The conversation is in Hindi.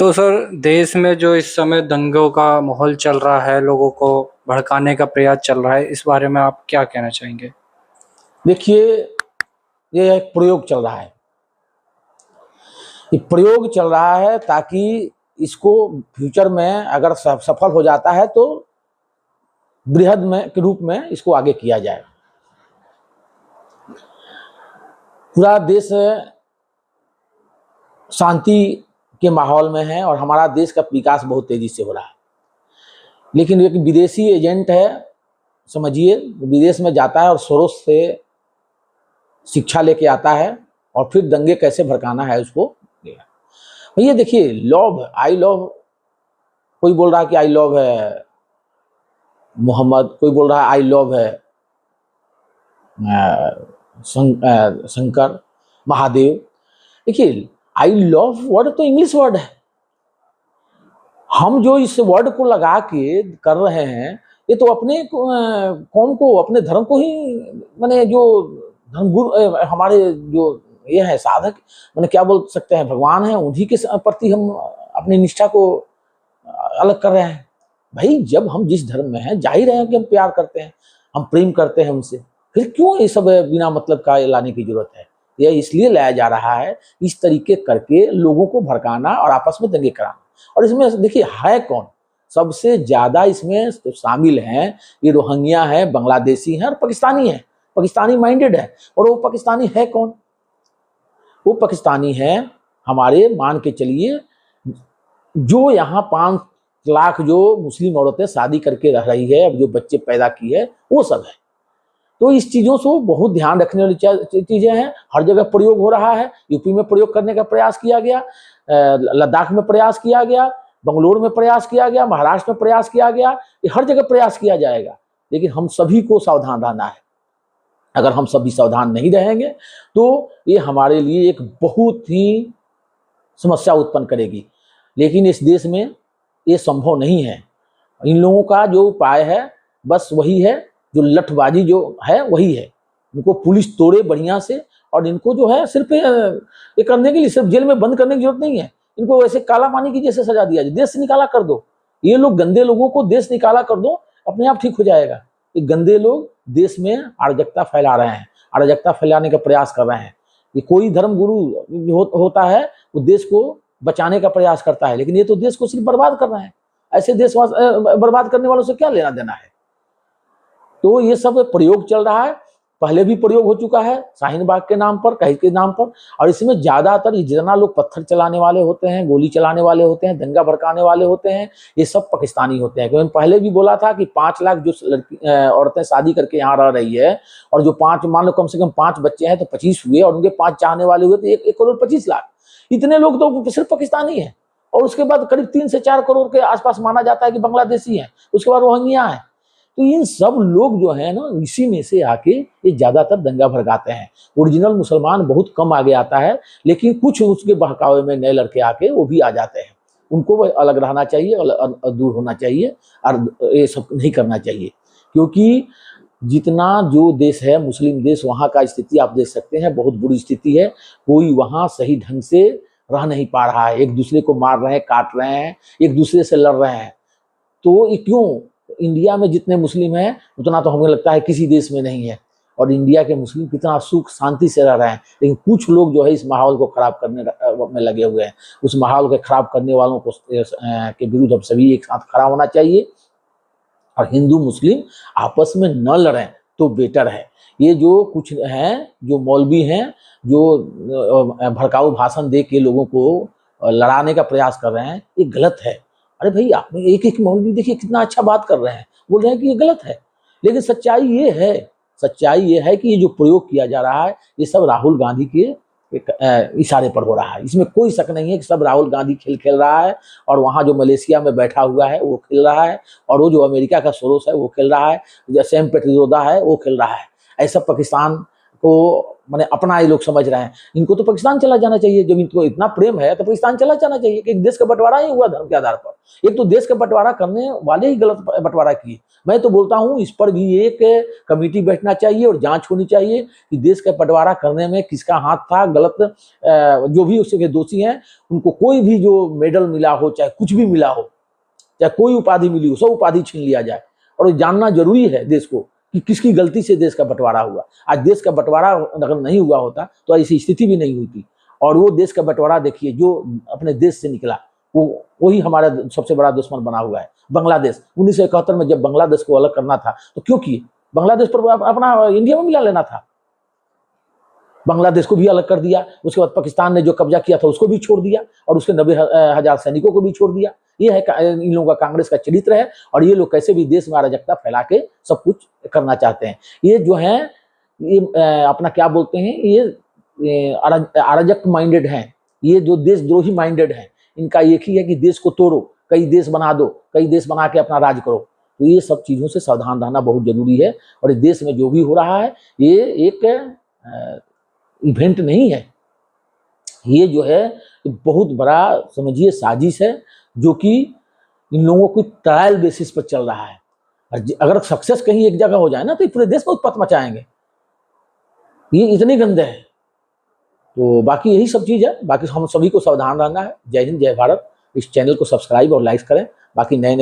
तो सर, देश में जो इस समय दंगों का माहौल चल रहा है, लोगों को भड़काने का प्रयास चल रहा है, इस बारे में आप क्या कहना चाहेंगे? देखिए, ये एक प्रयोग चल रहा है। ये प्रयोग चल रहा है ताकि इसको फ्यूचर में अगर सफल हो जाता है तो बृहद में के रूप में इसको आगे किया जाए। पूरा देश शांति के माहौल में है और हमारा देश का विकास बहुत तेजी से हो रहा है, लेकिन एक विदेशी एजेंट है, समझिए, विदेश में जाता है और सोरोस से शिक्षा लेके आता है और फिर दंगे कैसे भड़काना है उसको। भैया देखिए, लव, आई लव, कोई बोल रहा है कि आई लव है मोहम्मद, कोई बोल रहा है आई लव है शंकर महादेव। देखिए, आई लव वर्ड तो इंग्लिश वर्ड है। हम जो इस वर्ड को लगा के कर रहे हैं, ये तो अपने कौम को, अपने धर्म को ही, माने जो धर्मगुरु हमारे जो ये है साधक, माने क्या बोल सकते हैं, भगवान है, उन्हीं के प्रति हम अपनी निष्ठा को अलग कर रहे हैं। भाई, जब हम जिस धर्म में हैं, जाहिर है कि हम प्यार करते हैं, हम प्रेम करते हैं उनसे, फिर क्यों ये सब बिना मतलब का लाने की जरूरत है? यह इसलिए लाया जा रहा है इस तरीके करके लोगों को भड़काना और आपस में दंगे कराना। और इसमें देखिए है कौन सबसे ज्यादा इसमें तो शामिल हैं, ये रोहिंग्या है, बांग्लादेशी हैं और पाकिस्तानी हैं, पाकिस्तानी माइंडेड है। और वो पाकिस्तानी है कौन? वो पाकिस्तानी है हमारे, मान के चलिए, जो यहाँ 5 लाख जो मुस्लिम औरतें शादी करके रह रही है, अब जो बच्चे पैदा की है, वो सब है। तो इस चीजों से बहुत ध्यान रखने वाली चीजें हैं। हर जगह प्रयोग हो रहा है। यूपी में प्रयोग करने का प्रयास किया गया, लद्दाख में प्रयास किया गया, बंगलोर में प्रयास किया गया, महाराष्ट्र में प्रयास किया गया, ये हर जगह प्रयास किया जाएगा। लेकिन हम सभी को सावधान रहना है। अगर हम सभी सावधान नहीं रहेंगे तो ये हमारे लिए एक बहुत ही समस्या उत्पन्न करेगी। लेकिन इस देश में ये संभव नहीं है। इन लोगों का जो उपाय है बस वही है, जो लठबाजी जो है वही है। इनको पुलिस तोड़े बढ़िया से, और इनको जो है सिर्फ ये करने के लिए सिर्फ जेल में बंद करने की जरूरत नहीं है। इनको वैसे काला पानी की जैसे सजा दिया जाए, देश से निकाला कर दो। ये लोग गंदे लोगों को देश निकाला कर दो, अपने आप ठीक हो जाएगा। ये गंदे लोग देश में अराजकता फैला रहे हैं, अराजकता फैलाने का प्रयास कर रहे हैं। ये कोई धर्म गुरु होता है, वो देश को बचाने का प्रयास करता है, लेकिन ये तो देश को सिर्फ बर्बाद कर रहे हैं। ऐसे देश बर्बाद करने वालों से क्या लेना देना है? तो ये सब प्रयोग चल रहा है। पहले भी प्रयोग हो चुका है, शाहीन बाग के नाम पर, कहीं के नाम पर। और इसमें ज्यादातर जितना लोग पत्थर चलाने वाले होते हैं, गोली चलाने वाले होते हैं, दंगा भड़काने वाले होते हैं, ये सब पाकिस्तानी होते हैं। क्योंकि पहले भी बोला था कि 5 लाख जो लड़की औरतें शादी करके यहाँ रह रही है, और जो 5, मान लो कम से कम 5 बच्चे हैं तो 25 हुए, और उनके 5 चाहने वाले हुए तो 1 करोड़ 25 लाख। इतने लोग तो सिर्फ पाकिस्तानी है। और उसके बाद करीब 3 से 4 करोड़ के आसपास माना जाता है कि बांग्लादेशी है, उसके बाद रोहिंग्या है। तो इन सब लोग जो है ना, इसी में से आके ये ज्यादातर दंगा भड़काते हैं। ओरिजिनल मुसलमान बहुत कम आगे आता है, लेकिन कुछ उसके बहकावे में नए लड़के आके वो भी आ जाते हैं। उनको अलग रहना चाहिए और दूर होना चाहिए, और ये सब नहीं करना चाहिए। क्योंकि जितना जो देश है मुस्लिम देश, वहाँ का स्थिति आप देख सकते हैं, बहुत बुरी स्थिति है। कोई वहाँ सही ढंग से रह नहीं पा रहा है, एक दूसरे को मार रहे हैं, काट रहे हैं, एक दूसरे से लड़ रहे हैं। तो ये क्यों? इंडिया में जितने मुस्लिम हैं उतना तो हमें लगता है किसी देश में नहीं है। और इंडिया के मुस्लिम कितना सुख शांति से रह रहे हैं। लेकिन कुछ लोग जो है इस माहौल को खराब करने में लगे हुए हैं। उस माहौल को खराब करने वालों को के विरुद्ध हम सभी एक साथ खड़ा होना चाहिए, और हिंदू मुस्लिम आपस में न लड़ें तो बेटर है। ये जो कुछ हैं, जो मौलवी हैं, जो भड़काऊ भाषण दे के लोगों को लड़ाने का प्रयास कर रहे हैं, ये गलत है। अरे भाई, आपने एक मौलवी देखिए कितना अच्छा बात कर रहे हैं, बोल रहे हैं कि ये गलत है। लेकिन सच्चाई ये है कि ये जो प्रयोग किया जा रहा है, ये सब राहुल गांधी के इशारे पर हो रहा है। इसमें कोई शक नहीं है कि सब राहुल गांधी खेल रहा है, और वहाँ जो मलेशिया में बैठा हुआ है वो खेल रहा है, और वो जो अमेरिका का सोरोस है वो खेल रहा है, जो सैम पेट्रोदा है वो खेल रहा है। ऐसा पाकिस्तान को मैंने अपना ये लोग समझ रहे हैं। इनको तो पाकिस्तान चला जाना चाहिए। जब इनको इतना प्रेम है तो पाकिस्तान चला जाना चाहिए। कि एक देश का बंटवारा ही हुआ धर्म के आधार पर। एक तो देश का बंटवारा करने वाले ही गलत बंटवारा किए, मैं तो बोलता हूँ इस पर भी एक कमेटी बैठना चाहिए और जांच होनी चाहिए कि देश का बंटवारा करने में किसका हाथ था, गलत जो भी उसके दोषी हैं उनको कोई भी जो मेडल मिला हो, चाहे कुछ भी मिला हो, चाहे कोई उपाधि मिली हो, सब उपाधि छीन लिया जाए। और जानना जरूरी है देश को कि किसकी गलती से देश का बंटवारा हुआ। आज देश का बंटवारा अगर नहीं हुआ होता तो ऐसी स्थिति भी नहीं हुई। और वो देश का बंटवारा देखिए जो अपने देश से निकला, वो वही हमारा सबसे बड़ा दुश्मन बना हुआ है, बांग्लादेश। 1971 में जब बांग्लादेश को अलग करना था तो क्यों किए? बांग्लादेश पर अपना इंडिया में मिला लेना था। बांग्लादेश को भी अलग कर दिया। उसके बाद पाकिस्तान ने जो कब्जा किया था उसको भी छोड़ दिया और उसके 90,000 सैनिकों को भी छोड़ दिया। ये है इन लोगों का कांग्रेस का चरित्र है। और ये लोग कैसे भी देश में अराजकता फैला के सब कुछ करना चाहते हैं। ये जो है ये अपना क्या बोलते हैं, ये अराजक माइंडेड हैं, ये जो देशद्रोही माइंडेड हैं। इनका एक ही है कि देश को तोड़ो, कई देश बना दो, कई देश बना के अपना राज करो। तो ये सब चीज़ों से सावधान रहना बहुत जरूरी है। और इस देश में जो भी हो रहा है ये एक इवेंट नहीं है, ये जो है बहुत बड़ा समझिए साजिश है जो कि इन लोगों को ट्रायल बेसिस पर चल रहा है। अगर सक्सेस कहीं एक जगह हो जाए ना तो पूरे देश में उत्पात मचाएंगे। ये इतने गंदे हैं। तो बाकी यही सब चीज़ है। बाकी हम सभी को सावधान रहना है। जय हिंद, जय भारत। इस चैनल को सब्सक्राइब और लाइक करें। बाकी नए नए